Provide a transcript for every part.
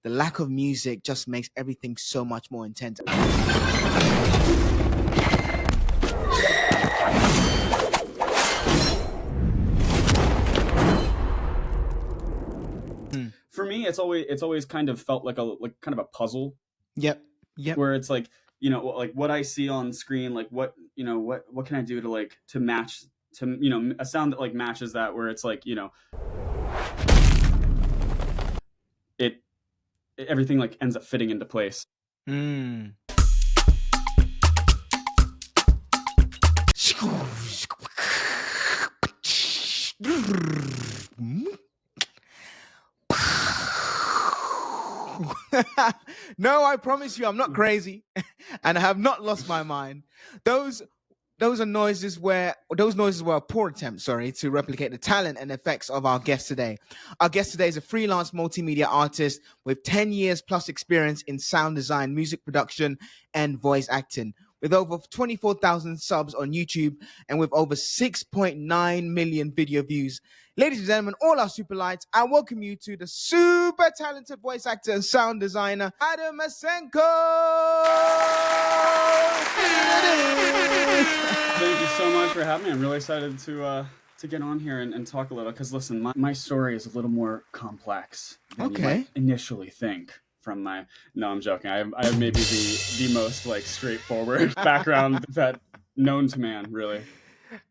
the lack of music just makes everything so much more intense. For me, it's always kind of felt like kind of a puzzle. Yep. Where it's like, like what I see on screen, like what can I do to match to a sound that like matches that, where it's like it everything like ends up fitting into place. No, I promise you, I'm not crazy, and I have not lost my mind. Those noises were a poor attempt, to replicate the talent and effects of our guest today. Our guest today is a freelance multimedia artist with 10 years plus experience in sound design, music production, and voice acting. With over 24,000 subs on YouTube and with over 6.9 million video views. Ladies and gentlemen, all our super lights, I welcome you to the super talented voice actor and sound designer, Adam Asenko! Thank you so much for having me. I'm really excited to get on here and talk a little, because listen, my story is a little more complex than you might initially think. No, I'm joking. I have maybe the most like straightforward background that known to man, really.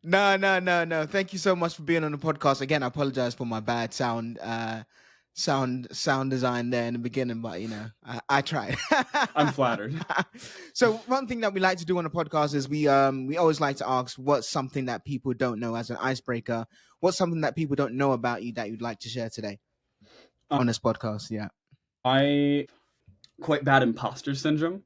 No. Thank you so much for being on the podcast. Again, I apologize for my bad sound design there in the beginning, but I tried. I'm flattered. So one thing that we like to do on the podcast is we always like to ask, what's something that people don't know as an icebreaker? What's something that people don't know about you that you'd like to share today on this podcast? Yeah. I quite bad imposter syndrome.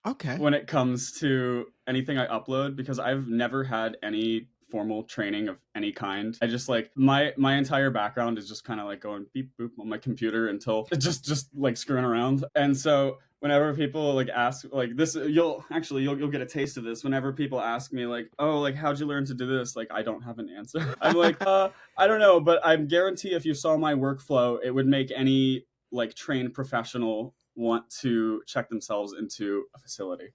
Okay. When it comes to anything I upload, because I've never had any formal training of any kind. I just like my entire background is just kind of like going beep boop on my computer until just like screwing around. And so whenever people like ask like this, you'll get a taste of this. Whenever people ask me like, oh, like how'd you learn to do this? Like I don't have an answer. I'm like, I don't know, but I guarantee if you saw my workflow, it would make any like trained professional want to check themselves into a facility.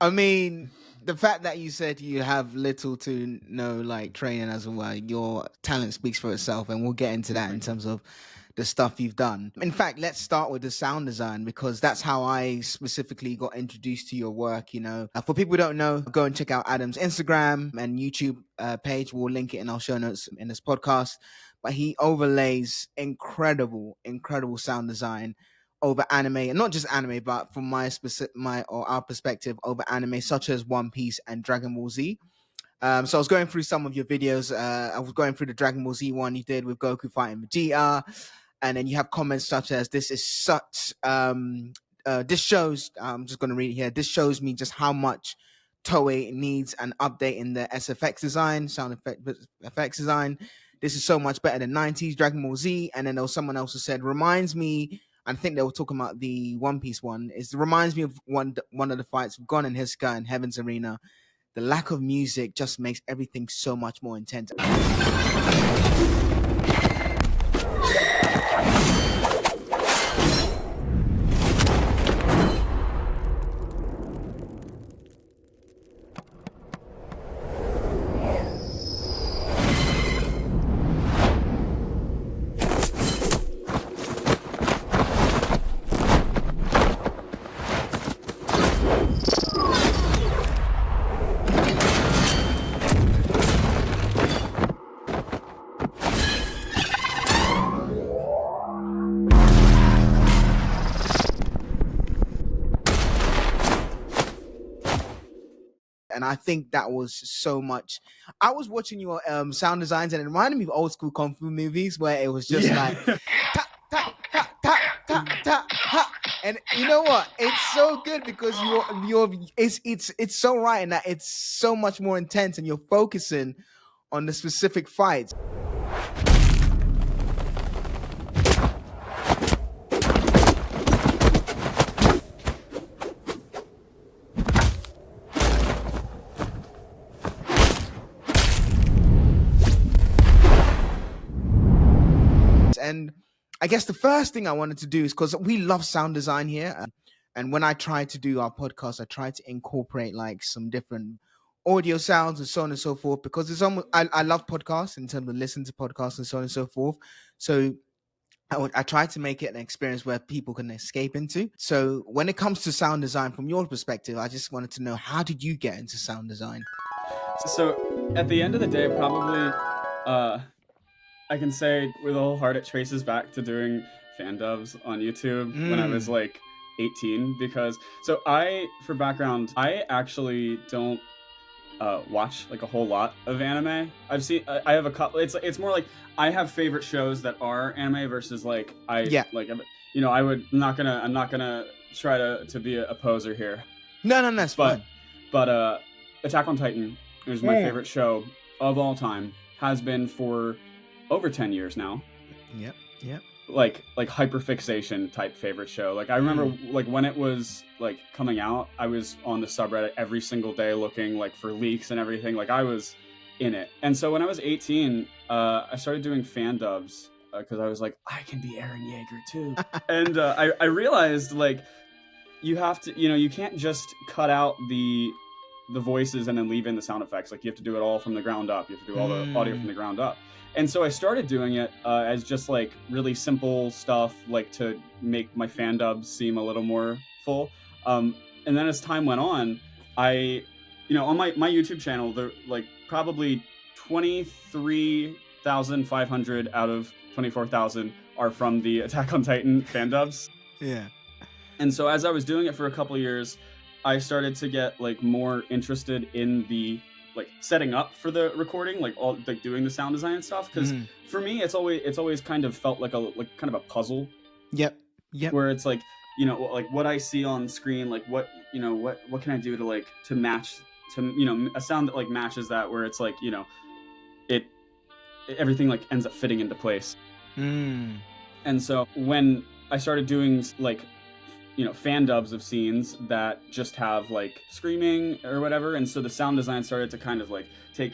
I mean, the fact that you said you have little to no like training as well, your talent speaks for itself, and we'll get into that in terms of the stuff you've done. In fact, let's start with the sound design, because that's how I specifically got introduced to your work. For people who don't know, go and check out Adam's Instagram and YouTube page. We'll link it in our show notes in this podcast. But he overlays incredible sound design over anime, and not just anime, but from our perspective, over anime such as One Piece and Dragon Ball Z. So I was going through some of your videos. I was going through the Dragon Ball Z one you did with Goku fighting Vegeta, and then you have comments such as, "This is such." This shows. I'm just going to read it here. This shows me just how much Toei needs an update in the SFX design, sound effects design. This is so much better than 90s Dragon Ball Z. And then there was someone else who said, reminds me, I think they were talking about the One Piece one, it reminds me of one of the fights with Gon and Hisoka in Heaven's Arena. The lack of music just makes everything so much more intense. And I think that was so much. I was watching your sound designs, and it reminded me of old school kung fu movies where it was just like ta ta ta ta ta ta ta. And you know what? It's so good because it's so right in that it's so much more intense, and you're focusing on the specific fights. And I guess the first thing I wanted to do is because we love sound design here. And when I try to do our podcast, I try to incorporate like some different audio sounds and so on and so forth, because it's almost, I love podcasts in terms of listening to podcasts and so on and so forth. So I try to make it an experience where people can escape into. So when it comes to sound design, from your perspective, I just wanted to know, how did you get into sound design? So at the end of the day, probably I can say with a whole heart it traces back to doing fan dubs on YouTube when I was like 18. Because so for background, I actually don't watch like a whole lot of anime. I have a couple. It's more like I have favorite shows that are anime versus like I'm not gonna try to be a poser here. No, that's fine. But Attack on Titan is my favorite show of all time. Has been for over 10 years now. Yep. Like hyperfixation type favorite show. Like I remember like when it was like coming out, I was on the subreddit every single day looking like for leaks and everything. Like I was in it. And so when I was 18, I started doing fan dubs because I was like, I can be Eren Yeager too. And I realized like you have to, you can't just cut out the voices and then leave in the sound effects. Like you have to do it all from the ground up. You have to do all the audio from the ground up. And so I started doing it as just like really simple stuff, like to make my fan dubs seem a little more full. And then as time went on, on my YouTube channel, there like probably 23,500 out of 24,000 are from the Attack on Titan fan dubs. Yeah. And so as I was doing it for a couple of years, I started to get like more interested in the like setting up for the recording, like all like doing the sound design and stuff. Because for me, it's always kind of felt like kind of a puzzle. Yep. Where it's like, like what I see on screen, like what can I do to match to a sound that like matches that, where it's like everything like ends up fitting into place. And so when I started doing like fan dubs of scenes that just have like screaming or whatever, and so the sound design started to kind of like take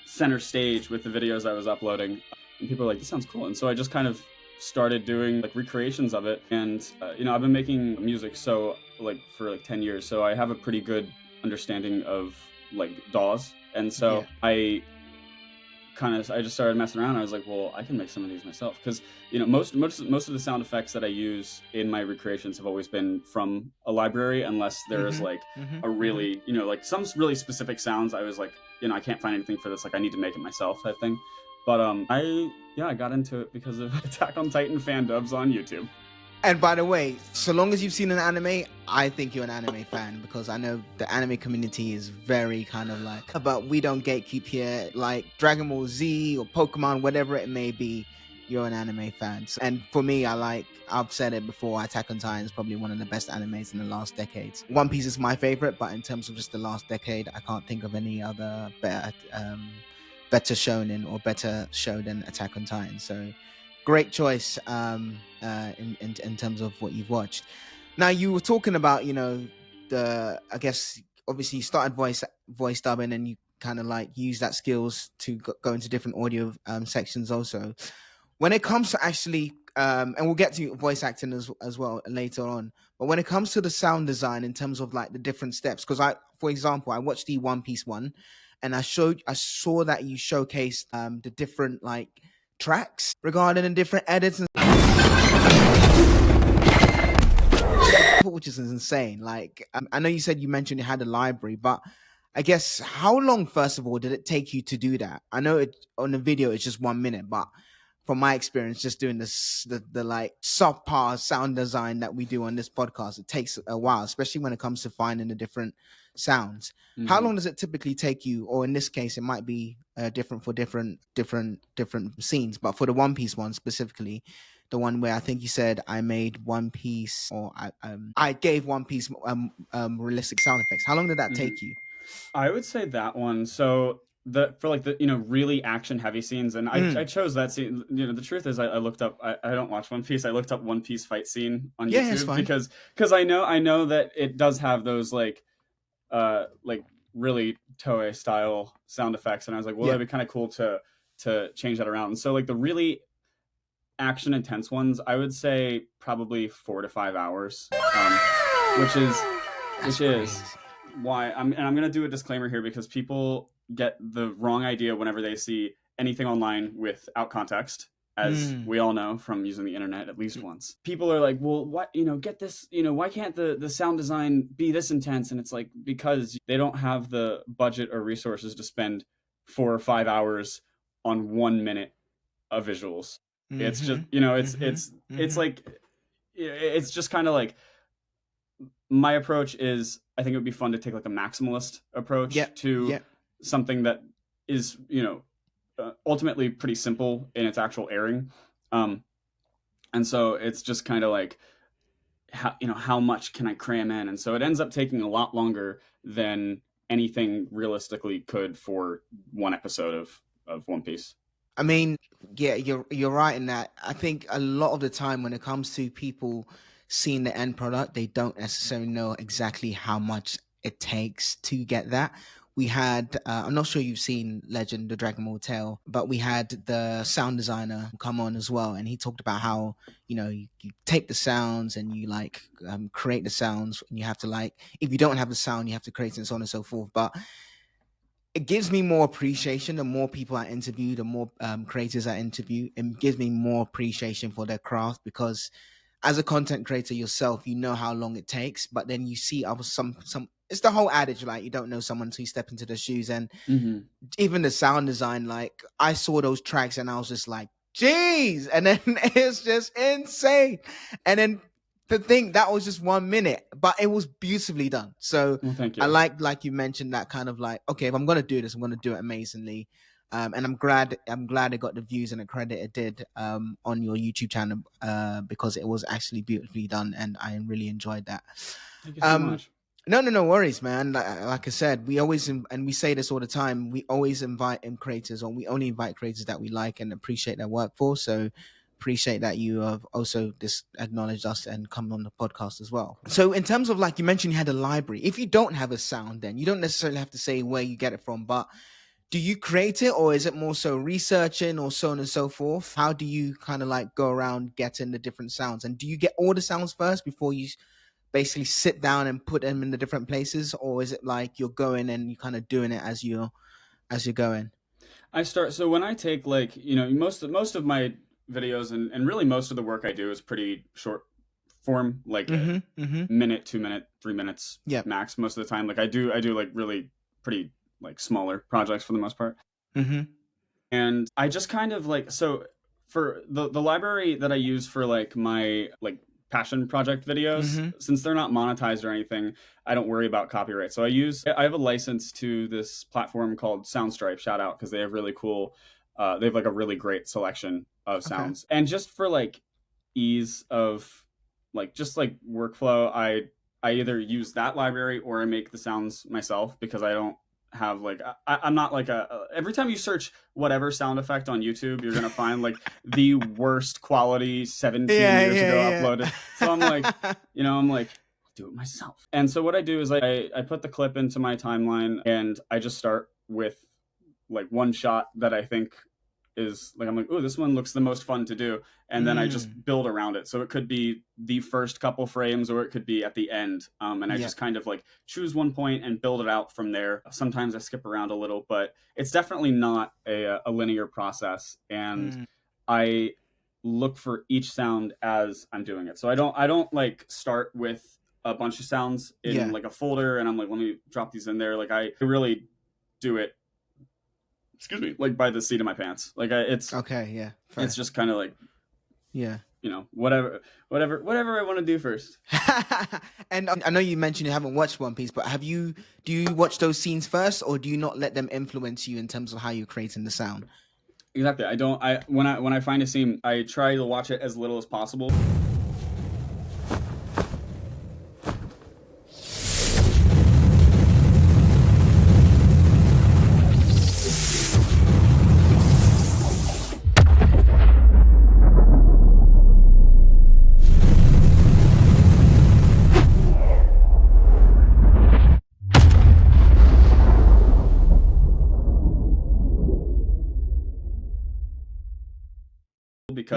center stage with the videos I was uploading, and people were like, this sounds cool. And so I just kind of started doing like recreations of it. And I've been making music for like 10 years, so I have a pretty good understanding of like DAWs. And so I just started messing around. I was like, well, I can make some of these myself, because most of the sound effects that I use in my recreations have always been from a library, unless there is like a really like some really specific sounds. I was like, I can't find anything for this, like I need to make it myself type thing. But I got into it because of Attack on Titan fan dubs on YouTube. And by the way, so long as you've seen an anime, I think you're an anime fan, because I know the anime community is very kind of like, but we don't gatekeep here, like Dragon Ball Z or Pokemon, whatever it may be, you're an anime fan. And for me, I've said it before, Attack on Titan is probably one of the best animes in the last decades. One Piece is my favorite, but in terms of just the last decade, I can't think of any other better shonen or better show than Attack on Titan. So great choice in terms of what you've watched. Now, you were talking about, I guess, obviously you started voice dubbing, and you kind of like use that skills to go into different audio sections also. When it comes to actually, and we'll get to voice acting as well later on, but when it comes to the sound design in terms of like the different steps, because for example, I watched the One Piece one, and I saw that you showcased the different like tracks regarding the different edits, which is insane. Like, I know you said you mentioned you had a library, but I guess how long, first of all, did it take you to do that? I know on the video it's just 1 minute, but from my experience, just doing the like subpar sound design that we do on this podcast, it takes a while, especially when it comes to finding the different sounds. How long does it typically take you? Or in this case, it might be different for different scenes, but for the One Piece one specifically, the one where I think you said I made One Piece, or I gave One Piece realistic sound effects. How long did that take you? I would say that one. So for like the really action heavy scenes, and I chose that scene. The truth is I looked up. I don't watch One Piece. I looked up One Piece fight scene on YouTube because I know that it does have those like really Toei style sound effects, and I was like, well, that'd be kind of cool to change that around. And so like the really action intense ones, I would say probably 4 to 5 hours, which is crazy. why I'm gonna do a disclaimer here, because people get the wrong idea whenever they see anything online without context, as we all know from using the internet at least once. People are like, well, what, get this, why can't the sound design be this intense? And it's like, because they don't have the budget or resources to spend 4 or 5 hours on 1 minute of visuals. It's just, it's like, it's just kind of like, my approach is, I think it would be fun to take like a maximalist approach to something that is, ultimately pretty simple in its actual airing. And so it's just kind of like, how much can I cram in? And so it ends up taking a lot longer than anything realistically could for one episode of One Piece. I mean, yeah, you're right in that. I think a lot of the time when it comes to people seeing the end product, they don't necessarily know exactly how much it takes to get that. We had, I'm not sure you've seen Legend, the Dragon Ball Tale, but we had the sound designer come on as well. And he talked about how, you take the sounds and you like create the sounds, and you have to like, if you don't have the sound, you have to create it and so on and so forth. But it gives me more appreciation. The more people I interview, the more creators I interview, it gives me more appreciation for their craft, because as a content creator yourself, you know how long it takes, but then you see some it's the whole adage, like you don't know someone until you step into their shoes. And even the sound design, like I saw those tracks and I was just like, geez, and then it's just insane. And then the thing that was just 1 minute, but it was beautifully done. So thank you. I like you mentioned that kind of like, okay, if I'm gonna do this, I'm gonna do it amazingly. And I'm glad it got the views and the credit it did on your YouTube channel, because it was actually beautifully done, and I really enjoyed that. Thank you so much. No worries, man. Like I said, we always, and we say this all the time, we always invite in creators, or we only invite creators that we like and appreciate their work for. So appreciate that you have also acknowledged us and come on the podcast as well. So in terms of, like you mentioned, you had a library. If you don't have a sound, then you don't necessarily have to say where you get it from, but do you create it, or is it more so researching or so on and so forth? How do you kind of like go around getting the different sounds? And do you get all the sounds first before you basically sit down and put them in the different places? Or is it like you're going and you're kind of doing it as you're going? So when I take like, most of my videos and really most of the work I do is pretty short form, like a minute, 2 minute, 3 minutes max most of the time. Like I do like really pretty like smaller projects for the most part. And I just kind of like, so for the library that I use for like my like passion project videos, since they're not monetized or anything, I don't worry about copyright. So I have a license to this platform called Soundstripe, shout out, because they have really cool, they have like a really great selection of sounds. And just for like ease of like, just like workflow, I either use that library or I make the sounds myself, because I don't have like, I'm not like every time you search whatever sound effect on YouTube, you're gonna find like the worst quality 17 years ago uploaded. So I'm like, I'm like, I'll do it myself. And so what I do is I put the clip into my timeline, and I just start with like one shot that I think is like, I'm like, oh, this one looks the most fun to do. And then I just build around it. So it could be the first couple frames, or it could be at the end. And I just kind of like choose one point and build it out from there. Sometimes I skip around a little, but it's definitely not a linear process. And I look for each sound as I'm doing it. So I don't like start with a bunch of sounds in like a folder and I'm like, let me drop these in there. Like I really do it, excuse me, like by the seat of my pants. Like it's okay. Yeah. Fair. It's just kind of like, whatever I want to do first. And I know you mentioned you haven't watched One Piece, but do you watch those scenes first, or do you not let them influence you in terms of how you're creating the sound? Exactly. When I find a scene, I try to watch it as little as possible.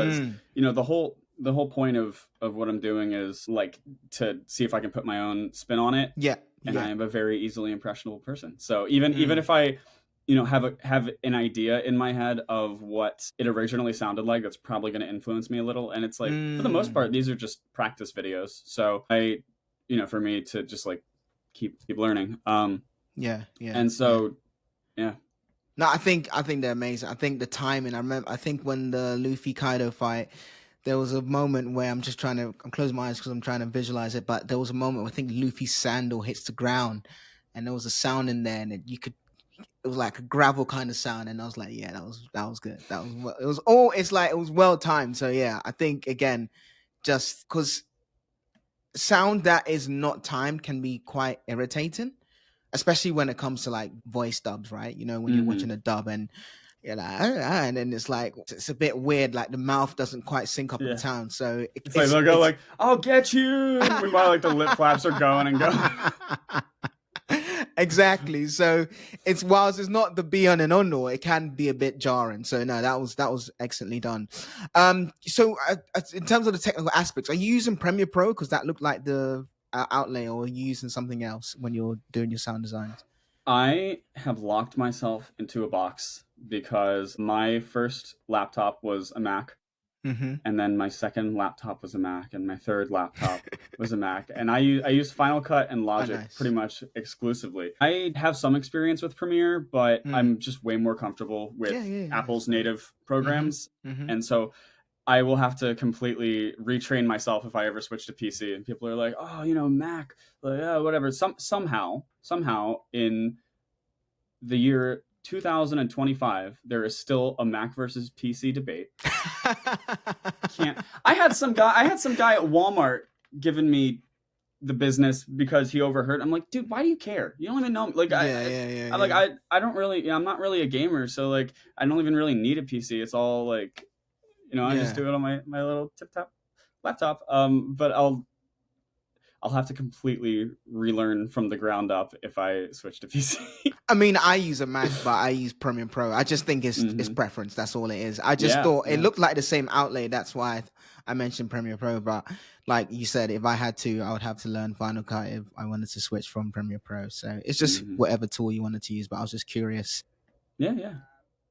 because the whole point of what I'm doing is like to see if I can put my own spin on it. Yeah. And Yeah. I am a very easily impressionable person. So even if I have an idea in my head of what it originally sounded like, that's probably going to influence me a little. And it's like for the most part, these are just practice videos. So for me to just like keep learning. Yeah. And so yeah. No, I think they're amazing. I think the timing. I think when the Luffy Kaido fight, there was a moment where I'm closing my eyes because I'm trying to visualize it. But there was a moment where I think Luffy's sandal hits the ground, and there was a sound in there, and it was like a gravel kind of sound, and I was like, yeah, that was good. It was well timed. So yeah, I think again, just because sound that is not timed can be quite irritating, especially when it comes to like voice dubs, right? When you're watching a dub and you're like, and then it's like it's a bit weird, like the mouth doesn't quite sync up with the sound. So it's like they'll go like, "I'll get you," and meanwhile, like the lip flaps are going and going. Exactly. So whilst it's not the be on and on, or it can be a bit jarring. So no, that was excellently done. So in terms of the technical aspects, are you using Premiere Pro because that looked like the outlay, or are you using something else when you're doing your sound designs? I have locked myself into a box because my first laptop was a Mac. And then my second laptop was a Mac, and my third laptop was a Mac. And I use Final Cut and Logic pretty much exclusively. I have some experience with Premiere, but I'm just way more comfortable with Apple's native programs. And so I will have to completely retrain myself if I ever switch to PC. And people are like, "Oh, Mac, whatever." Somehow in the year 2025, there is still a Mac versus PC debate. I had some guy at Walmart giving me the business because he overheard. I'm like, dude, why do you care? You don't even know. Like, I don't really. I'm not really a gamer, so like, I don't even really need a PC. It's all like, I just do it on my little tip top laptop. But I'll have to completely relearn from the ground up if I switch to PC. I mean, I use a Mac, but I use Premiere Pro. I just think it's preference. That's all it is. I just thought it looked like the same outlay. That's why I mentioned Premiere Pro. But like you said, if I had to, I would have to learn Final Cut if I wanted to switch from Premiere Pro. So it's just whatever tool you wanted to use. But I was just curious. Yeah.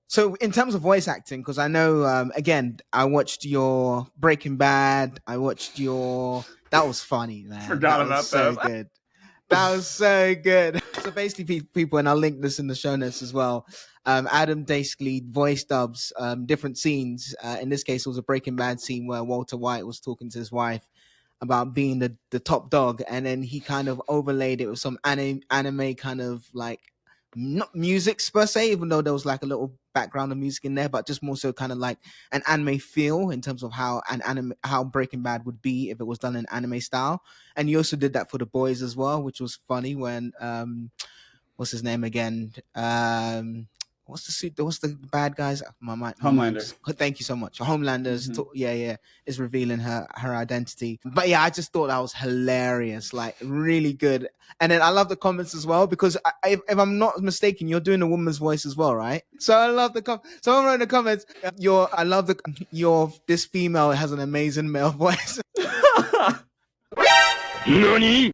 So in terms of voice acting, because I know, again, I watched your Breaking Bad. That was funny, man. Forgot about so that. Good. That was so good. So basically, people, and I'll link this in the show notes as well. Adam basically voice dubs different scenes. In this case, it was a Breaking Bad scene where Walter White was talking to his wife about being the top dog, and then he kind of overlaid it with some anime kind of like, not music per se, even though there was like a little background of music in there, but just more so kind of like an anime feel in terms of how Breaking Bad would be if it was done in anime style. And you also did that for The Boys as well, which was funny when what's his name again? What's the bad guys? Homelander. Thank you so much. Homelander's is revealing her identity. But yeah, I just thought that was hilarious, like really good. And then I love the comments as well, because if I'm not mistaken, you're doing a woman's voice as well, right? So I love someone wrote in the comments, this female has an amazing male voice. Nani?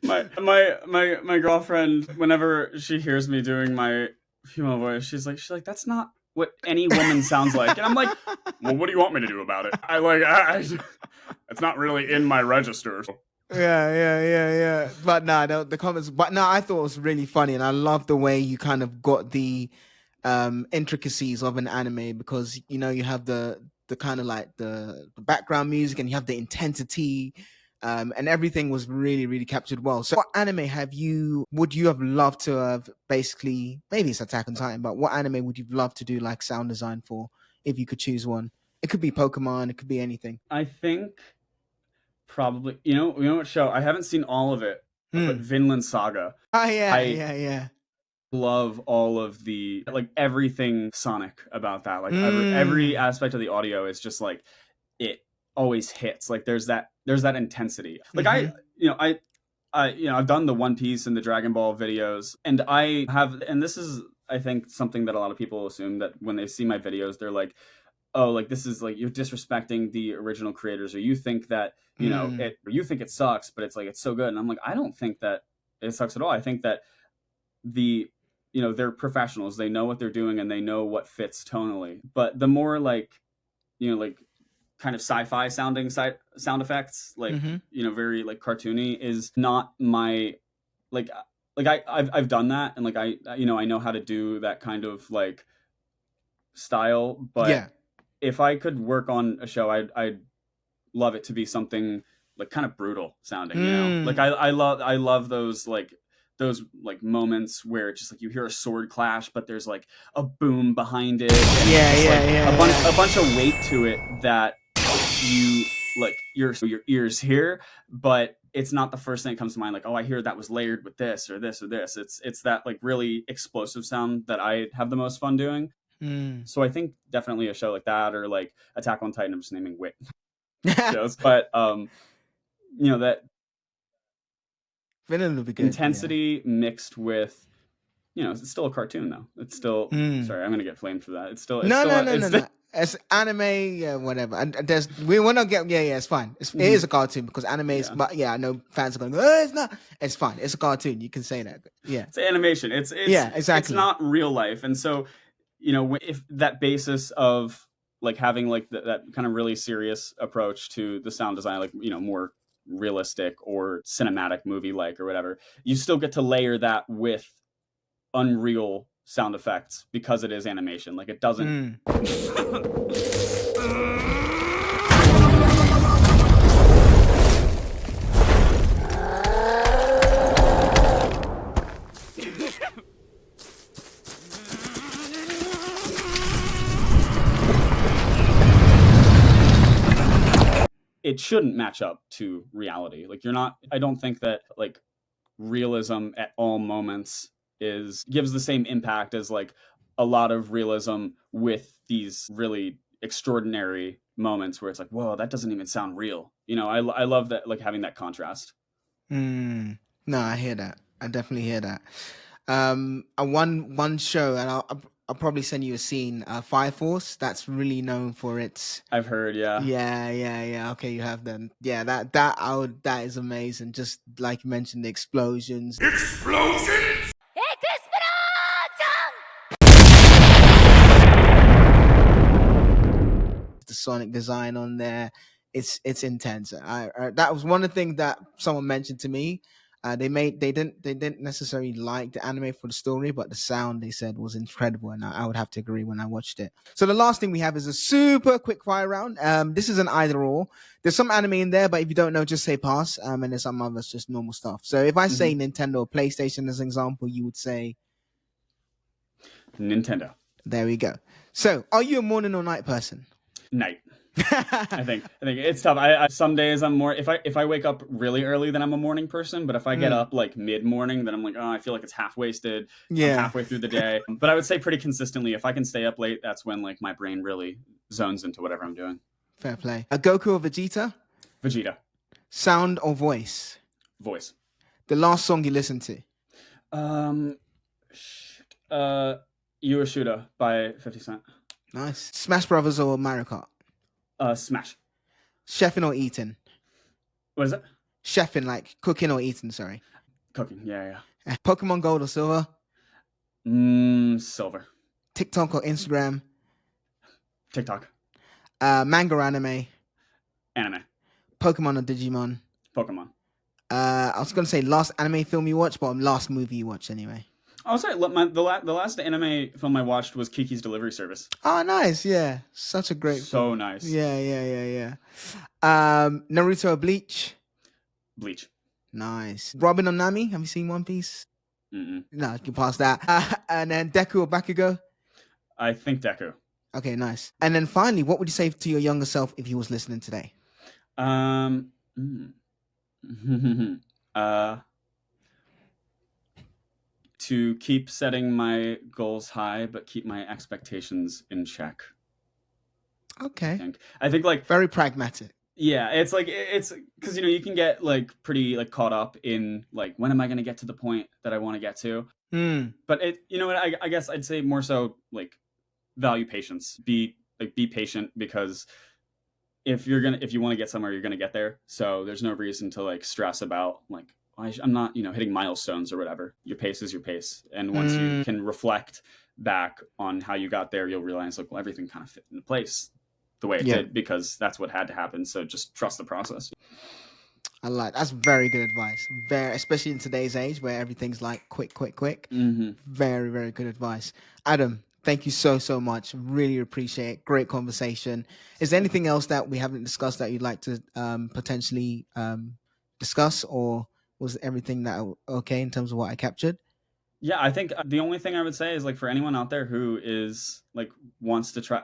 My girlfriend, whenever she hears me doing my female voice, she's like, that's not what any woman sounds like. And I'm like, well, what do you want me to do about it? It's not really in my register. Yeah. But the comments. But no, I thought it was really funny, and I love the way you kind of got the intricacies of an anime, because you have the kind of like the background music, and you have the intensity. And everything was really, really captured well. So what anime would you have loved to have, basically, maybe it's Attack on Titan, but what anime would you love to do like sound design for, if you could choose one? It could be Pokemon, it could be anything. I think probably, you know what show? I haven't seen all of it, but Vinland Saga. Oh, yeah. Love all of the, like, everything Sonic about that. Like, every aspect of the audio is just like, it always hits. Like, there's that intensity. Like, I've done the One Piece and the Dragon Ball videos, and and this is, I think, something that a lot of people assume, that when they see my videos, they're like, oh, like this is like you're disrespecting the original creators, or you think that you know it, or you think it sucks, but it's like it's so good. And I'm like, I don't think that it sucks at all. I think that the you know they're professionals, they know what they're doing, and they know what fits tonally. But the more like you know like kind of sci-fi sounding sound effects, like you know very like cartoony, is not my like I've done that, and like I you know I know how to do that kind of like style. But Yeah. if I could work on a show, I'd love it to be something like kind of brutal sounding, you know? Like I love those like moments where it's just like you hear a sword clash, but there's like a boom behind it, and Yeah, it's just like yeah, yeah, a bunch of weight to it that you like your ears hear, but it's not the first thing that comes to mind. Like, oh, I hear that was layered with this or this or this. It's that like really explosive sound that I have the most fun doing. So I think definitely a show like that, or like Attack on Titan. I'm just naming wit yeah. shows, but you know that Villain would be good. Yeah. intensity mixed with you know it's still a cartoon though. It's still sorry, I'm gonna get flamed for that. It's still No, no, no, it's no, still, no. It's anime, yeah, whatever. And there's we will not get. Yeah, yeah, it's fine. It is a cartoon because anime is. Yeah. But yeah, I know fans are going. Oh, it's not. It's fine. It's a cartoon. You can say that. Yeah. it's animation. It's Yeah. it's Exactly. not real life, and so you know if that basis of like having like that kind of really serious approach to the sound design, like you know more realistic or cinematic movie like or whatever, you still get to layer that with unreal sound effects because it is animation. Like it doesn't it shouldn't match up to reality. Like you're not I don't think that like realism at all moments is gives the same impact as like a lot of realism with these really extraordinary moments where it's like, whoa, that doesn't even sound real. You know, I love that like having that contrast. No, I hear that. I definitely hear that. One show, and I'll probably send you a scene. Fire Force. That's really known for its. I've heard, yeah. Yeah, yeah, yeah. Okay, you have them. Yeah, that is amazing. Just like you mentioned, the explosions. Explosions! The sonic design on there, it's intense. That was one of the things that someone mentioned to me. They didn't necessarily like the anime for the story, but the sound they said was incredible, and I would have to agree when I watched it. So the last thing we have is a super quick fire round. This is an either or. There's some anime in there, but if you don't know, just say pass. And there's some others just normal stuff. So if I say Nintendo or PlayStation as an example, you would say Nintendo. there we go. So are you a morning or night person? Night. I think it's tough. I some days I'm more if I wake up really early, then I'm a morning person. But if I get up like mid morning, then I'm like, oh, I feel like it's half wasted. Yeah. I'm halfway through the day. But I would say pretty consistently, if I can stay up late, that's when like my brain really zones into whatever I'm doing. Fair play. A Goku or Vegeta? Vegeta. Sound or voice? Voice. The last song you listened to? You Are Shooter by 50 Cent. Nice. Smash Brothers or Mario Kart? Smash. Chefing or eating? What is it? Chefing, like cooking or eating, sorry. Cooking, yeah. Pokemon Gold or Silver? Silver. TikTok or Instagram? TikTok. Manga or anime? Anime. Pokemon or Digimon? Pokemon. I was going to say last anime film you watched, but last movie you watched anyway. Oh, sorry. The last anime film I watched was Kiki's Delivery Service. Oh, nice. Yeah. Such a great film. Nice. Yeah. Naruto or Bleach? Bleach. Nice. Robin or Nami? Have you seen One Piece? Mm-mm. No, you can pass that. And then Deku or Bakugo? I think Deku. Okay, nice. And then finally, what would you say to your younger self if he was listening today? To keep setting my goals high, but keep my expectations in check. Okay. I think like very pragmatic. Yeah, it's like it's because you know you can get like pretty like caught up in like when am I going to get to the point that I want to get to. But it you know what I guess I'd say more so like value patience. Be like be patient, because if you want to get somewhere, you're gonna get there. So there's no reason to like stress about like, I'm not, hitting milestones or whatever. Your pace is your pace, and once you can reflect back on how you got there, you'll realize like, well, everything kind of fit into place the way it did, because that's what had to happen. So just trust the process. That's very good advice. Very, especially in today's age where everything's like quick. Mm-hmm. Very, very good advice. Adam, thank you so much. Really appreciate it. Great conversation. Is there anything else that we haven't discussed that you'd like to potentially discuss, or was everything that okay in terms of what I captured? Yeah, I think the only thing I would say is like for anyone out there who is like wants to try,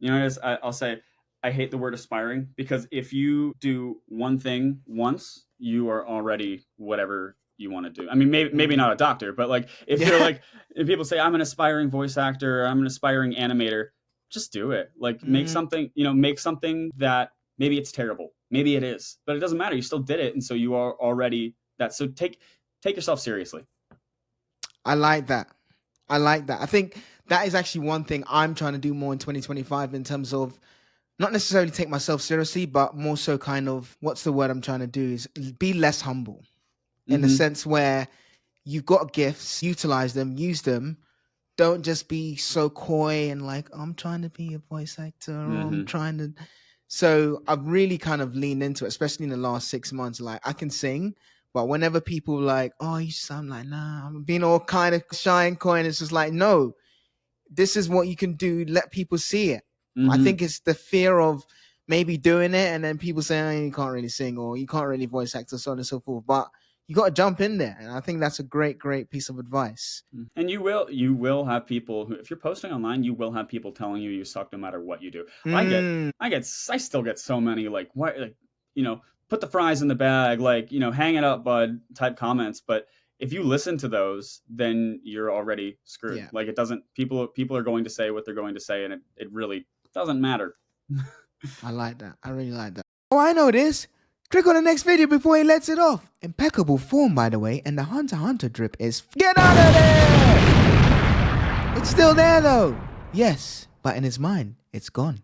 I'll say I hate the word aspiring, because if you do one thing once, you are already whatever you want to do. I mean, maybe not a doctor, but like if you're like, if people say I'm an aspiring voice actor, or I'm an aspiring animator, just do it. Like make something, make something that maybe it's terrible, maybe it is, but it doesn't matter. You still did it, and so you are already that. So take yourself seriously. I like that. I think that is actually one thing I'm trying to do more in 2025 in terms of not necessarily take myself seriously, but more so kind of, what's the word I'm trying to do, is be less humble in the sense where you've got gifts, utilize them, use them. Don't just be so coy and like, I'm trying to be a voice actor, or I'm trying to. So I've really kind of leaned into it, especially in the last 6 months. Like I can sing, but whenever people like, oh, you sound like, nah, I'm being all kind of shy and coy, and it's just like, no, this is what you can do. Let people see it. I think it's the fear of maybe doing it, and then people say, oh, you can't really sing, or you can't really voice act, or so on and so forth. But you got to jump in there, and I think that's a great piece of advice. And you will have people who, if you're posting online, you will have people telling you suck no matter what you do. I still get so many like, why, like, put the fries in the bag, like, hang it up, bud, type comments. But if you listen to those, then you're already screwed. Yeah. Like it doesn't, people are going to say what they're going to say, and it really doesn't matter. I like that. I really like that. Oh, I know this. Click on the next video before he lets it off. Impeccable form, by the way, and the Hunter x Hunter drip is... Get out of there! It's still there, though. Yes, but in his mind, it's gone.